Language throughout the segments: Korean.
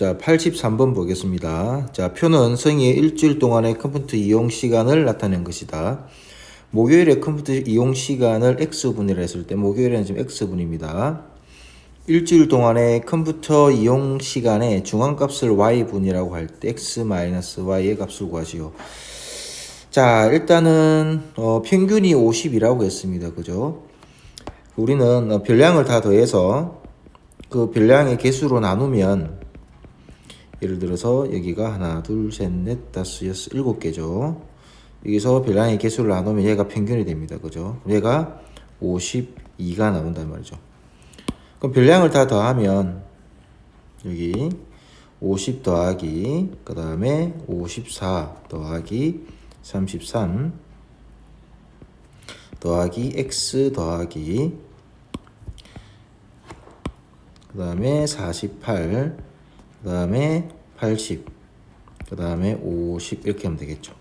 자, 83번 보겠습니다. 자, 표는 성의의 일주일 동안의 컴퓨터 이용 시간을 나타낸 것이다. 목요일에 컴퓨터 이용 시간을 X분이라 했을 때, 목요일에는 지금 X분입니다. 일주일 동안의 컴퓨터 이용 시간의 중앙값을 Y분이라고 할 때 X-Y의 값을 구하시오. 자, 일단은 평균이 50이라고 했습니다. 그죠? 우리는 별량을 다 더해서 그 별량의 개수로 나누면, 예를 들어서 여기가 하나, 둘, 셋, 넷, 다섯, 여섯, 일곱 개죠. 여기서 별량의 개수를 나누면 얘가 평균이 됩니다. 그죠? 얘가 52가 나온단 말이죠. 그럼 별량을 다 더하면 여기 50 더하기 그 다음에 54 더하기 33 더하기 X 더하기 그 다음에 48 그 다음에 80 그 다음에 50 이렇게 하면 되겠죠.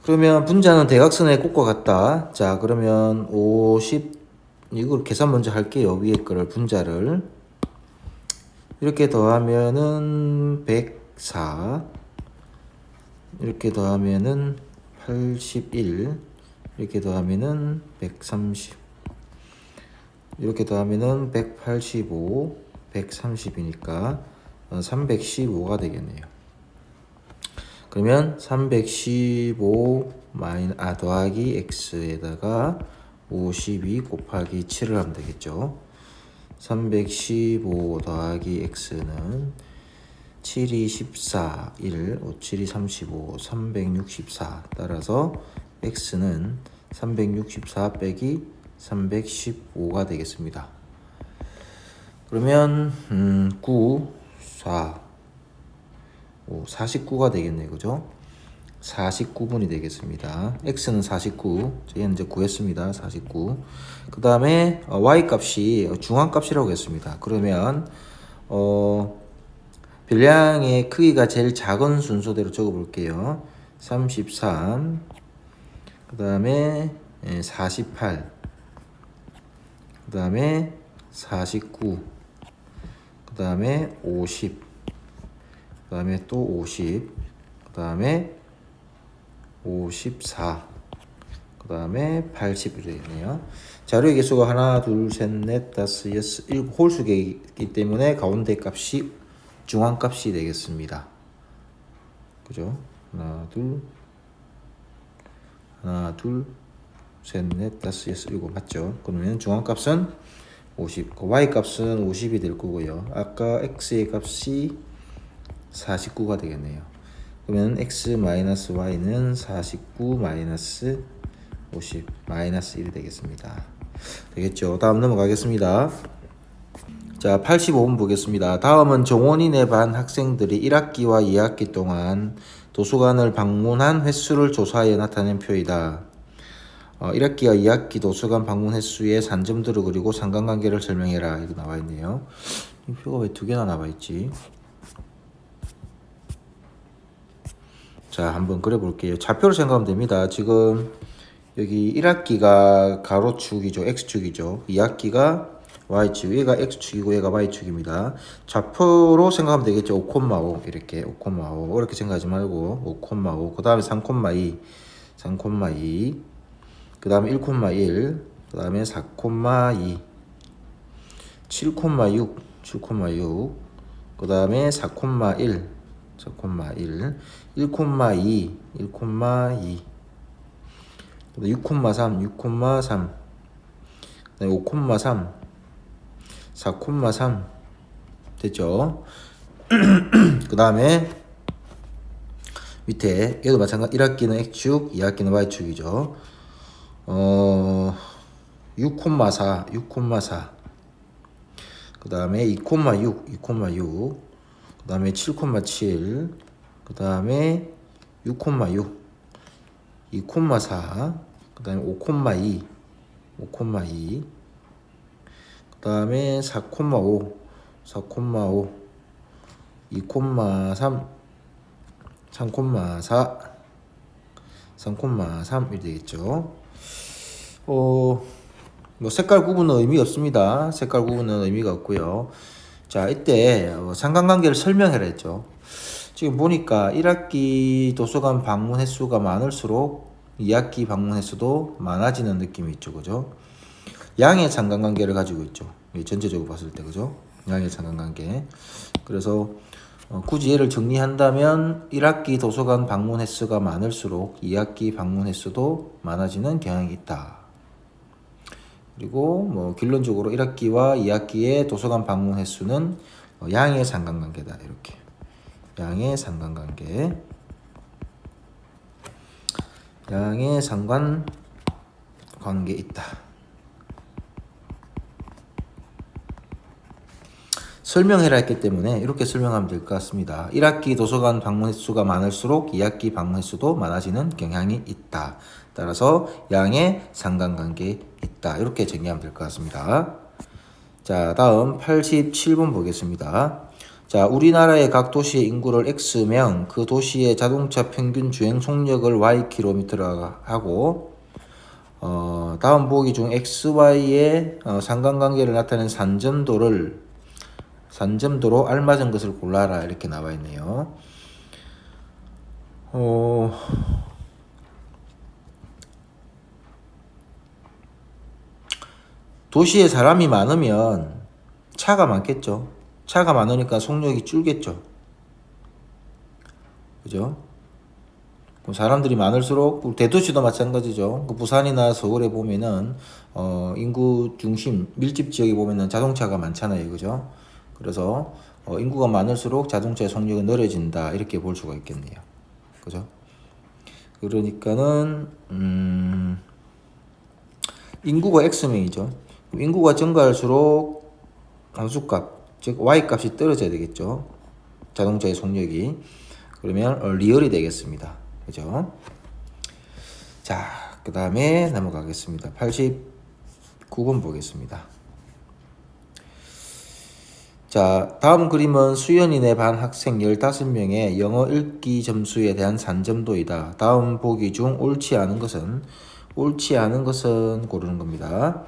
그러면 분자는 대각선의 꼭과 같다. 자, 그러면 50 이걸 계산 먼저 할게요. 위에 거를 분자를 이렇게 더하면은 104 이렇게 더하면은 81 이렇게 더하면은 130 이렇게 더하면은 185 130이니까 315가 되겠네요. 그러면 315 더하기 x에다가 52 곱하기 7을 하면 되겠죠. 315 더하기 x는 7이 14, 1, 5, 7이 35, 364. 따라서 x는 364 빼기 315가 되겠습니다. 그러면 9, 4, 5, 49가 되겠네요. 그죠? 49분이 되겠습니다. x는 49, 저희는 이제 구했습니다. 49. 그 다음에 y 값이 중앙값이라고 했습니다. 그러면 별량의 크기가 제일 작은 순서대로 적어 볼게요. 33, 그 다음에 48, 그 다음에 49, 그 다음에 50, 그 다음에 또 50, 그 다음에 54, 그 다음에 80이 되겠네요. 자료의 개수가 하나, 둘, 셋, 넷, 다섯, 여섯, 일곱 홀수이기 때문에 가운데 값이 중앙값이 되겠습니다. 그죠? 하나, 둘, 셋, 넷, 다섯, 여섯, 일곱 맞죠? 그러면 중앙값은 50, y값은 50이 될 거고요. 아까 x의 값이 49가 되겠네요. 그러면 x-y는 49 마이너스 50 마이너스 1이 되겠습니다. 되겠죠? 다음 넘어가겠습니다. 자, 85번 보겠습니다. 다음은 정원인의 반 학생들이 1학기와 2학기 동안 도서관을 방문한 횟수를 조사하여 나타낸 표이다. 1학기와 2학기 도서관 방문 횟수의 산점들을 그리고 상관관계를 설명해라. 이렇게 나와 있네요. 이 표가 왜 두 개나 나와 있지? 자, 한번 그려볼게요. 좌표를 생각하면 됩니다. 지금 여기 1학기가 가로축이죠. X축이죠. 2학기가 Y축. 얘가 X축이고 얘가 Y축입니다. 좌표로 생각하면 되겠죠. 5,5 이렇게 5,5 이렇게 생각하지 말고 5,5 그 다음에 3,2 3,2 그 다음에 1,1 그 다음에 4,2 7,6 7,6 그 다음에 4,1 4,1 1,2 1,2 6,3 6,3 5,3 4,3 됐죠? 그 다음에 밑에 얘도 마찬가지 1학기는 X축 2학기는 Y축이죠. 6,4 6,4 그 다음에 2,6 2,6 그 다음에 7,7 그 다음에 6,6 2,4 그 다음에 5,2 5,2 그 다음에 4,5 4,5 2,3 3,4 3,3 이렇게 되겠죠. 뭐 색깔 구분은 의미가 없습니다. 색깔 구분은 의미가 없고요. 자, 이때 상관관계를 설명해라 했죠. 지금 보니까 1학기 도서관 방문 횟수가 많을수록 2학기 방문 횟수도 많아지는 느낌이 있죠. 그죠? 양의 상관관계를 가지고 있죠. 전체적으로 봤을 때. 그죠? 양의 상관관계. 그래서 굳이 얘를 정리한다면 1학기 도서관 방문 횟수가 많을수록 2학기 방문 횟수도 많아지는 경향이 있다. 그리고 뭐 결론적으로 1학기와 2학기의 도서관 방문 횟수는 양의 상관관계다. 이렇게. 양의 상관관계. 양의 상관관계 있다. 설명해라 했기 때문에 이렇게 설명하면 될 것 같습니다. 1학기 도서관 방문 횟수가 많을수록 2학기 방문 횟수도 많아지는 경향이 있다. 따라서 양의 상관관계 있다. 이렇게 정리하면 될 것 같습니다. 자, 다음 87번 보겠습니다. 자, 우리나라의 각 도시의 인구를 X명, 그 도시의 자동차 평균 주행 속력을 Ykm라 하고, 다음 보기 중 XY의 상관관계를 나타내는 산점도로 알맞은 것을 골라라. 이렇게 나와 있네요. 도시에 사람이 많으면 차가 많겠죠. 차가 많으니까 속력이 줄겠죠. 그죠? 사람들이 많을수록 대도시도 마찬가지죠. 부산이나 서울에 보면은 인구 중심 밀집 지역에 보면은 자동차가 많잖아요. 그죠? 그래서 인구가 많을수록 자동차의 속력은 느려진다. 이렇게 볼 수가 있겠네요. 그죠? 그러니까는 인구가 X명이죠. 인구가 증가할수록 함수값, 즉 Y값이 떨어져야 되겠죠. 자동차의 속력이. 그러면 리얼이 되겠습니다. 그죠? 자, 그 다음에 넘어가겠습니다. 89번 보겠습니다. 자, 다음 그림은 수연이네 반 학생 15명의 영어 읽기 점수에 대한 산점도이다. 다음 보기 중 옳지 않은 것은 고르는 겁니다.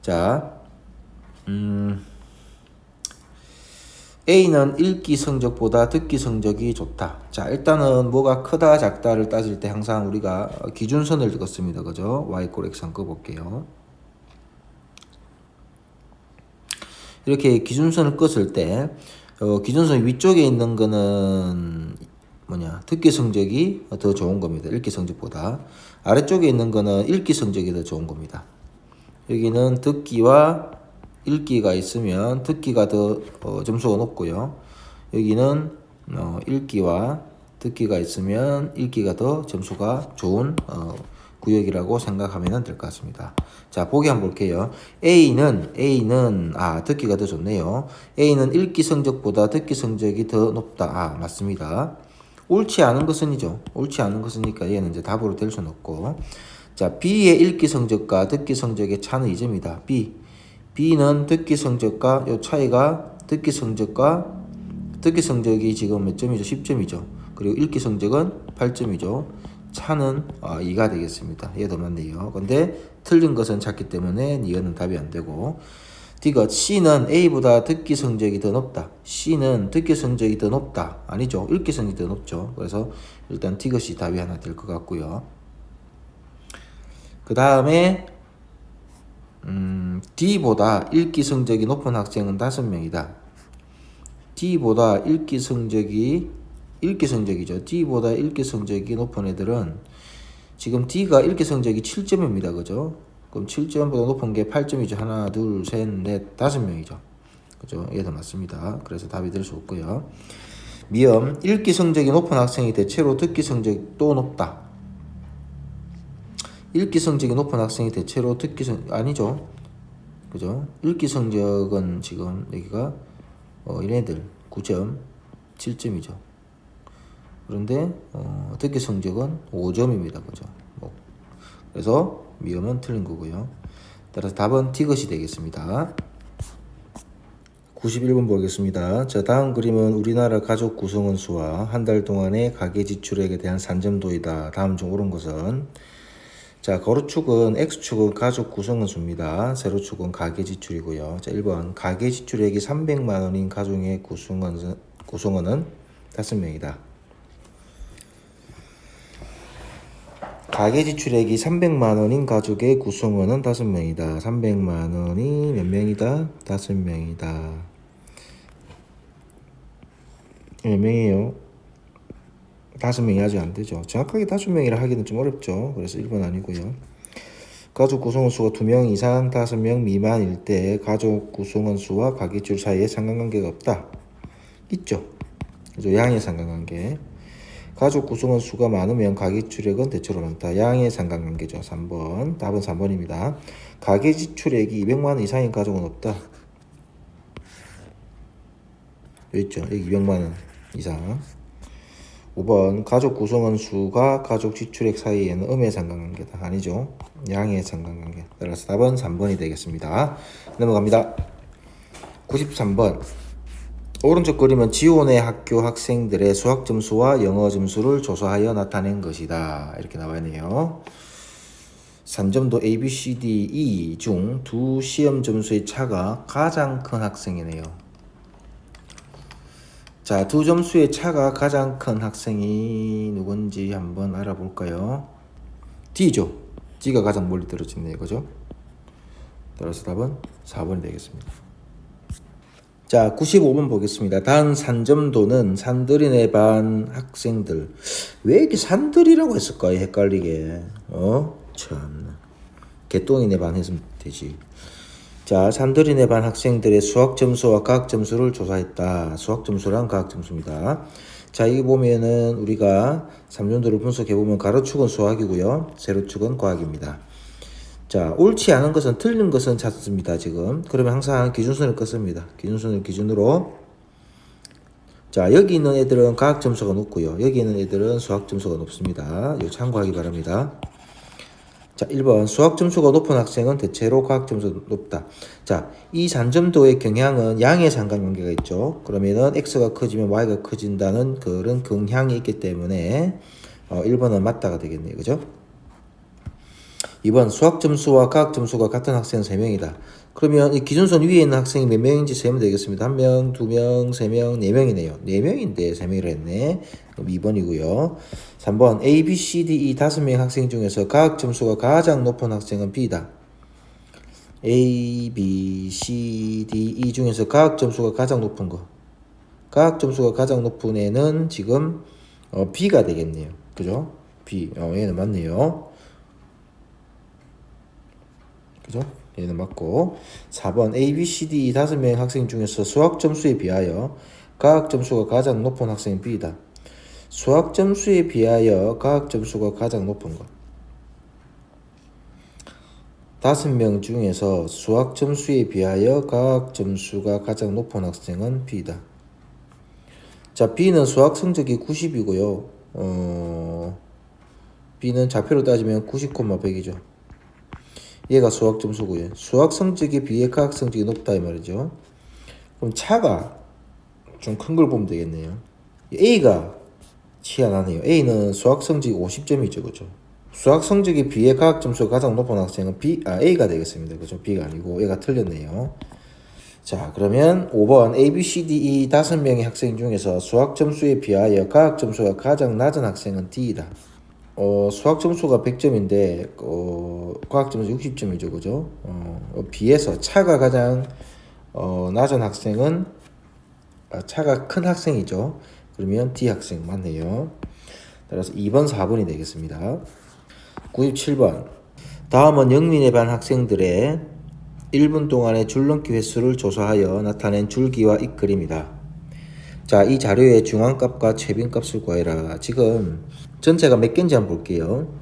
자, A는 읽기 성적보다 듣기 성적이 좋다. 자, 일단은 뭐가 크다 작다를 따질 때 항상 우리가 기준선을 긋습니다. 그죠? Y X한 꺼볼게요. 이렇게 기준선을 껐을 때 기준선 위쪽에 있는 거는 듣기 성적이 더 좋은 겁니다. 읽기 성적보다. 아래쪽에 있는 거는 읽기 성적이 더 좋은 겁니다. 여기는 듣기와 읽기가 있으면 듣기가 더 점수가 높고요. 여기는 읽기와 듣기가 있으면 읽기가 더 점수가 좋은 구역이라고 생각하면 될 것 같습니다. 자, 보기 한번 볼게요. A는 듣기가 더 좋네요. A는 읽기 성적보다 듣기 성적이 더 높다. 맞습니다. 옳지 않은 것은이죠. 옳지 않은 것이니까 얘는 이제 답으로 될 수는 없고. 자, B의 읽기 성적과 듣기 성적의 차는 이 점이다. B는 듣기 성적과 요 차이가 듣기 성적이 지금 몇 점이죠? 10점이죠. 그리고 읽기 성적은 8점이죠. 차는 2가 되겠습니다. 얘도 맞네요. 근데 틀린 것은 찾기 때문에 이거는 답이 안 되고, D가 C는 A보다 듣기 성적이 더 높다. C는 듣기 성적이 더 높다. 아니죠. 읽기 성적이 더 높죠. 그래서 일단 D것이 답이 하나 될 것 같고요. 그 다음에 D보다 읽기 성적이 높은 학생은 5명이다. D보다 읽기 성적이죠. D보다 읽기 성적이 높은 애들은 지금 D가 읽기 성적이 7점입니다. 그죠? 그럼 7점보다 높은 게 8점이죠. 하나, 둘, 셋, 넷, 5명이죠. 그죠? 얘도 맞습니다. 그래서 답이 될 수 없고요. 미음, 읽기 성적이 높은 학생이 대체로 듣기 성적도 높다. 읽기 성적이 높은 학생이 대체로 아니죠. 그죠? 읽기 성적은 지금 여기가 얘네들 9점, 7점이죠. 그런데 듣기 성적은 5점입니다. 그죠? 그래서 미음은 틀린 거고요. 따라서 답은 D것이 되겠습니다. 91번 보겠습니다. 자, 다음 그림은 우리나라 가족 구성원 수와 한 달 동안의 가계 지출액에 대한 산점도이다. 다음 중 옳은 것은 자, 가로축은 X축은 가족 구성원 수입니다. 세로축은 가계지출이고요. 자, 1번 가계지출액이 300만 원인 가족의 구성원은 5명이다. 가계지출액이 300만 원인 가족의 구성원은 5명이다. 300만 원이 몇 명이다? 5명이다. 몇 명이에요? 5명이 아직 안 되죠. 정확하게 5명이라 하기는 좀 어렵죠. 그래서 1번 아니고요. 가족 구성원 수가 2명 이상 5명 미만일 때 가족 구성원 수와 가계지출 사이에 상관관계가 없다. 있죠. 그죠? 양의 상관관계. 가족 구성원 수가 많으면 가계지출액은 대체로 많다. 양의 상관관계죠. 3번. 답은 3번입니다. 가계지출액이 200만 원 이상인 가족은 없다. 여기 있죠. 여기 200만 원 이상. 5번 가족 구성원 수가 가족 지출액 사이에는 음의 상관관계다. 아니죠. 양의 상관관계. 따라서 답은 3번이 되겠습니다. 넘어갑니다. 93번. 오른쪽 그림은 지원의 학교 학생들의 수학 점수와 영어 점수를 조사하여 나타낸 것이다. 이렇게 나와 있네요. 산점도 A, B, C, D, E 중 두 시험 점수의 차가 가장 큰 학생이네요. 자, 두 점수의 차가 가장 큰 학생이 누군지 한번 알아볼까요? D죠. D가 가장 멀리 떨어지네요. 그죠? 따라서 답은 4번이 되겠습니다. 자, 95번 보겠습니다. 단 산점도는 산들이네 반 학생들. 왜 이렇게 산들이라고 했을까요? 헷갈리게. 참. 개똥이네 반 했으면 되지. 자, 산들이네 반 학생들의 수학 점수와 과학 점수를 조사했다. 수학 점수랑 과학 점수입니다. 자, 여기 보면은 우리가 삼점도를 분석해보면 가로축은 수학이고요. 세로축은 과학입니다. 자, 옳지 않은 것은 틀린 것은 찾습니다. 지금. 그러면 항상 기준선을 껐습니다. 기준선을 기준으로. 자, 여기 있는 애들은 과학 점수가 높고요. 여기 있는 애들은 수학 점수가 높습니다. 이거 참고하기 바랍니다. 자, 1번 수학 점수가 높은 학생은 대체로 과학 점수가 높다. 자, 이 산점도의 경향은 양의 상관관계가 있죠. 그러면은 x가 커지면 y가 커진다는 그런 경향이 있기 때문에 1번은 맞다가 되겠네요. 그죠? 2번 수학 점수와 과학 점수가 같은 학생은 3명이다. 그러면 이 기준선 위에 있는 학생이 몇 명인지 세면 되겠습니다. 1명, 2명, 3명, 4명이네요. 4명인데 3명이라 했네. 그럼 2번이고요. 3번 A, B, C, D, E 5명 학생 중에서 과학 점수가 가장 높은 학생은 B다. A, B, C, D, E 중에서 과학 점수가 가장 높은 거. 과학 점수가 가장 높은 애는 지금 B가 되겠네요. 그죠? B. 얘는 맞네요. 그죠? 얘는 맞고. 4번 A, B, C, D 5명 학생 중에서 수학 점수에 비하여 과학 점수가 가장 높은 학생은 B다. 수학 점수에 비하여 과학 점수가 가장 높은 것. 5명 중에서 수학 점수에 비하여 과학 점수가 가장 높은 학생은 B다. 자, B는 수학 성적이 90이고요. B는 좌표로 따지면 90,100이죠. 얘가 수학 점수고요. 수학 성적에 비해 과학 성적이 높다 이 말이죠. 그럼 차가 좀 큰 걸 보면 되겠네요. A가 희한하네요. A는 수학 성적이 50점이죠. 그죠? 수학 성적에 비해 과학 점수가 가장 높은 학생은 A가 되겠습니다. 그죠? B가 아니고 얘가 틀렸네요. 자, 그러면 5번 A, B, C, D, E 5명의 학생 중에서 수학 점수에 비하여 과학 점수가 가장 낮은 학생은 D이다. 수학 점수가 100점인데 과학 점수 60점이죠. 그죠? 비해서 차가 가장 낮은 학생은 차가 큰 학생이죠. 그러면 D 학생 맞네요. 따라서 2번, 4번이 되겠습니다. 97번. 다음은 영민의 반 학생들의 1분 동안의 줄넘기 횟수를 조사하여 나타낸 줄기와 잇그림이다. 자, 이 자료의 중앙값과 최빈값을 구하라. 지금 전체가 몇 개인지 한번 볼게요.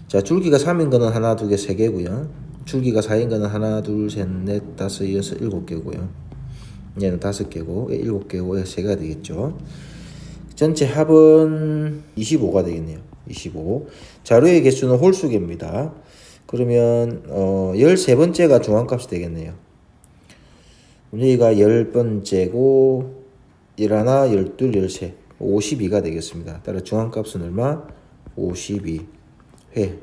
자, 줄기가 3인 거는 하나, 두 개, 세 개고요. 줄기가 4인 거는 하나, 둘, 셋, 넷, 다섯, 여섯, 일곱 개고요. 얘는 5개고, 7개고, 3개가 되겠죠. 전체 합은 25가 되겠네요. 25. 자료의 개수는 홀수개입니다. 그러면 13번째가 중앙값이 되겠네요. 여기가 10번째고 11, 12, 13, 52가 되겠습니다. 따라 중앙값은 얼마? 52회.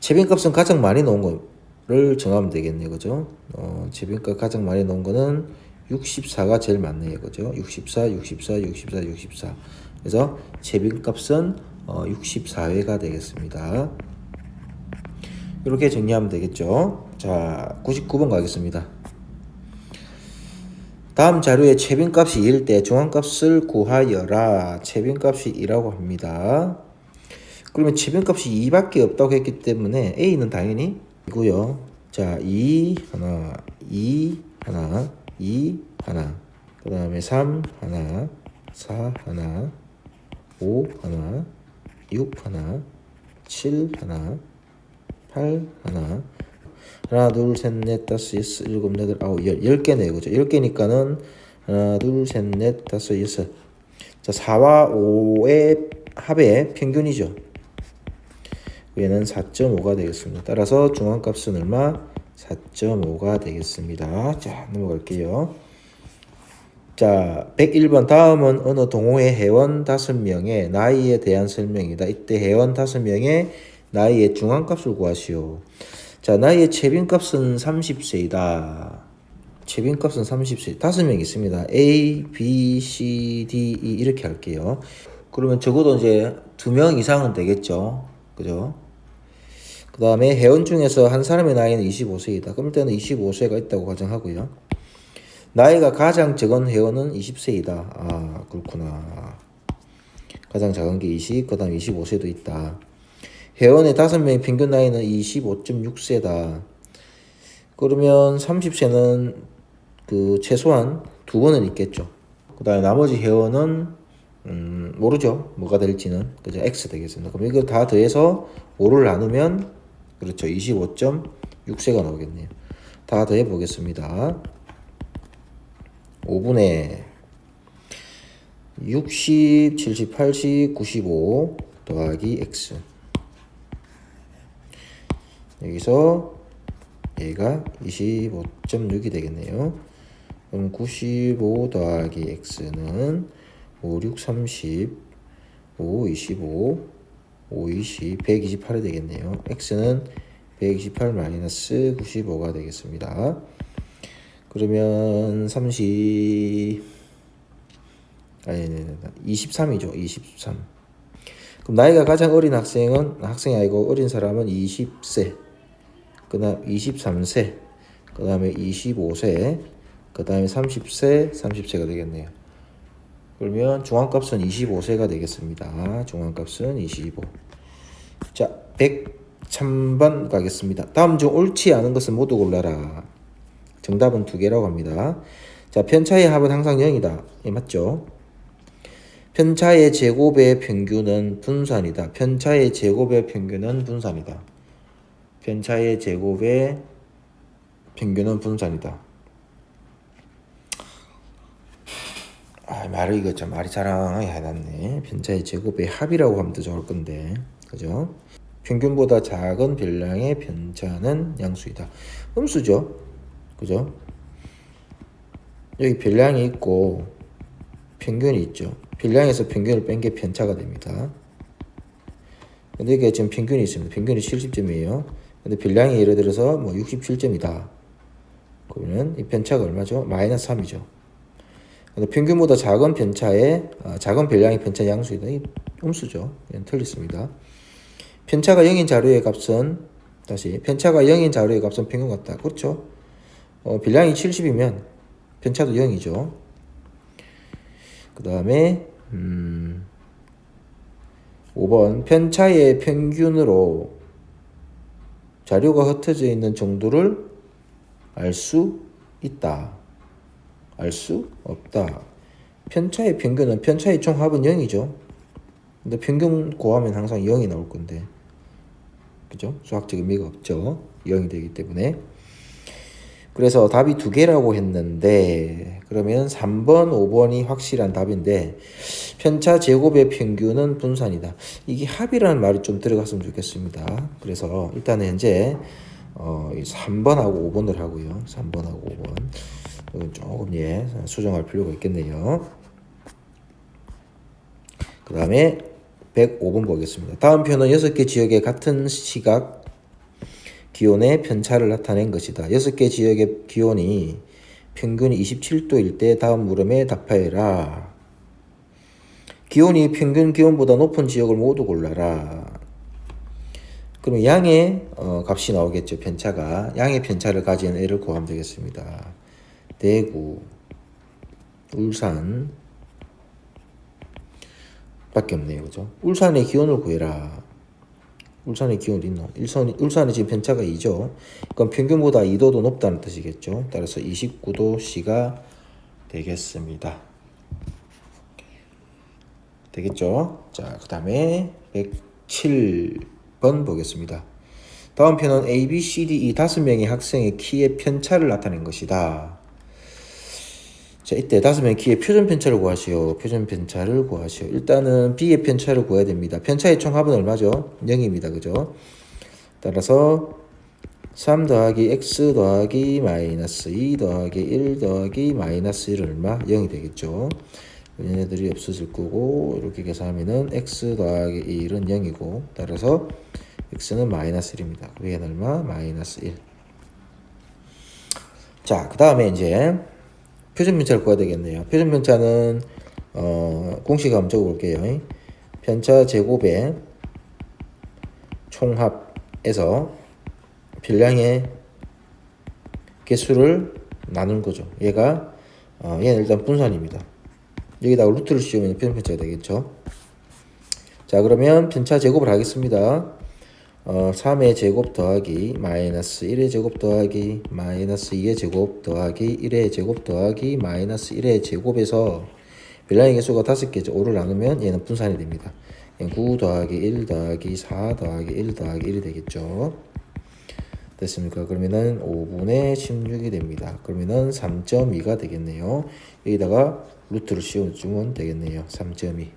채빈값은 가장 많이 넣은 거를 정하면 되겠네요. 그죠? 채빈값 가장 많이 넣은 거는 64가 제일 많네요. 그죠? 64, 64, 64, 64. 그래서 채빈값은 64회가 되겠습니다. 이렇게 정리하면 되겠죠. 자, 99번 가겠습니다. 다음 자료에 채빈값이 2일 때 중앙값을 구하여라. 채빈값이 2라고 합니다. 그러면 채빈값이 2밖에 없다고 했기 때문에 A는 당연히 2고요. 자, 2 하나, 2 하나, 2 하나, 그 다음에 3 하나, 4 하나, 5 하나, 6 하나, 7 하나, 8 하나, 하나, 둘, 셋, 넷, 다섯, 여섯, 일곱, 여덟, 아홉, 10개네요. 그죠? 10개니까는 하나, 둘, 셋, 넷, 다섯, 여섯. 자, 4와 5의 합의 평균이죠. 얘는 4.5가 되겠습니다. 따라서 중앙값은 얼마? 4.5가 되겠습니다. 자, 넘어갈게요. 자, 101번 다음은 어느 동호회 회원 5명의 나이에 대한 설명이다. 이때 회원 5명의 나이의 중앙값을 구하시오. 자, 나이의 채빈값은 30세이다. 채빈값은 30세. 5명 있습니다. A, B, C, D, E 이렇게 할게요. 그러면 적어도 이제 2명 이상은 되겠죠. 그죠? 그 다음에 회원 중에서 한 사람의 나이는 25세이다. 그럴 때는 25세가 있다고 가정하고요. 나이가 가장 적은 회원은 20세이다. 아, 그렇구나. 가장 작은 게 20, 그 다음 25세도 있다. 회원의 5명의 평균 나이는 25.6세다. 그러면 30세는 그 최소한 2번은 있겠죠. 그 다음에 나머지 회원은 모르죠. 뭐가 될지는. 그죠? X 되겠습니다. 그럼 이거 다 더해서 5를 나누면 그렇죠. 25.6세가 나오겠네요. 다 더해 보겠습니다. 5분의 60, 70, 80, 95 더하기 X. 여기서 얘가 25.6이 되겠네요. 그럼 95 더하기 X는 5, 6, 30, 5, 25, 5, 20, 128이 되겠네요. X는 128 마이너스 95가 되겠습니다. 그러면 23이죠. 23. 그럼 나이가 가장 어린 학생이 아니고 어린 사람은 20세, 그 다음 23세, 그 다음에 25세, 그 다음에 30세가 되겠네요. 그러면 중앙값은 25세가 되겠습니다. 중앙값은 25. 자, 103번 가겠습니다. 다음 중 옳지 않은 것은 모두 골라라. 정답은 2개라고 합니다. 자, 편차의 합은 항상 0이다. 예, 맞죠? 편차의 제곱의 평균은 분산이다. 편차의 제곱의 평균은 분산이다. 편차의 제곱의 평균은 분산이다. 말을 이거 좀 말이 자랑하게 해놨네. 편차의 제곱의 합이라고 하면 더 좋을 건데, 그죠? 평균보다 작은 별량의 편차는 양수이다. 음수죠, 그죠? 여기 별량이 있고 평균이 있죠. 별량에서 평균을 뺀 게 편차가 됩니다. 근데 이게 지금 평균이 있습니다. 평균이 70점이에요. 근데 별량이 예를 들어서 뭐 67점이다. 그러면 이 편차가 얼마죠? 마이너스 3이죠. 근데 평균보다 작은 편차의 작은 별량의 편차 양수이다. 이 음수죠. 이건 틀렸습니다. 편차가 0인 자료의 값은 다시 편차가 0인 자료의 값은 평균 같다. 그렇죠? 별량이 70이면 편차도 0이죠. 그 다음에 5번 편차의 평균으로 자료가 흩어져 있는 정도를 알 수 있다. 알 수 없다. 편차의 평균은 편차의 총합은 0이죠. 근데 평균 고하면 항상 0이 나올 건데, 그죠? 수학적 의미가 없죠. 0이 되기 때문에. 그래서 답이 2개라고 했는데, 그러면 3번, 5번이 확실한 답인데, 편차 제곱의 평균은 분산이다. 이게 합이라는 말이 좀 들어갔으면 좋겠습니다. 그래서 일단은 현재 3번하고 5번을 하고요. 3번하고 5번. 이건 조금 수정할 필요가 있겠네요. 그 다음에 105번 보겠습니다. 다음 표는 6개 지역의 같은 시각 기온의 편차를 나타낸 것이다. 6개 지역의 기온이 평균이 27도일 때 다음 물음에 답하여라. 기온이 평균 기온보다 높은 지역을 모두 골라라. 그럼 양의 값이 나오겠죠. 편차가. 양의 편차를 가진 애를 구하면 되겠습니다. 대구, 울산 밖에 없네요. 그죠? 울산의 기온을 구해라. 울산의 기온 어디 있노? 울산이 지금 편차가 2죠. 그럼 평균보다 2도도 높다는 뜻이겠죠. 따라서 29도씨가 되겠습니다. 되겠죠? 자, 그 다음에 107번 보겠습니다. 다음 편은 A, B, C, D, E 5명의 학생의 키의 편차를 나타낸 것이다. 자, 이때 5명의 키의 표준 편차를 구하시오. 표준 편차를 구하시오. 일단은 B의 편차를 구해야 됩니다. 편차의 총합은 얼마죠? 0입니다. 그죠? 따라서 3 더하기 x 더하기 마이너스 2 더하기 1 더하기 마이너스 1은 얼마? 0이 되겠죠. 얘네들이 없어질 거고 이렇게 계산하면은 x 더하기 1은 0이고 따라서 x는 마이너스 1입니다. 위에는 얼마? 마이너스 1. 자, 그 다음에 이제 표준 편차를 구해야 되겠네요. 표준 편차는 공식 한번 적어볼게요. 편차 제곱의 총합에서 별량의 개수를 나눈 거죠. 얘는 일단 분산입니다. 여기다가 루트를 씌우면 표준 편차가 되겠죠. 자, 그러면 편차 제곱을 하겠습니다. 3의 제곱 더하기 마이너스 1의 제곱 더하기 마이너스 2의 제곱 더하기 1의 제곱 더하기 마이너스 1의 제곱에서 별량의 개수가 5개죠. 5를 나누면 얘는 분산이 됩니다. 9 더하기 1 더하기 4 더하기 1 더하기 1이 되겠죠. 됐습니까? 그러면은 5분의 16이 됩니다. 그러면은 3.2가 되겠네요. 여기다가 루트를 씌워주면 되겠네요. 3.2.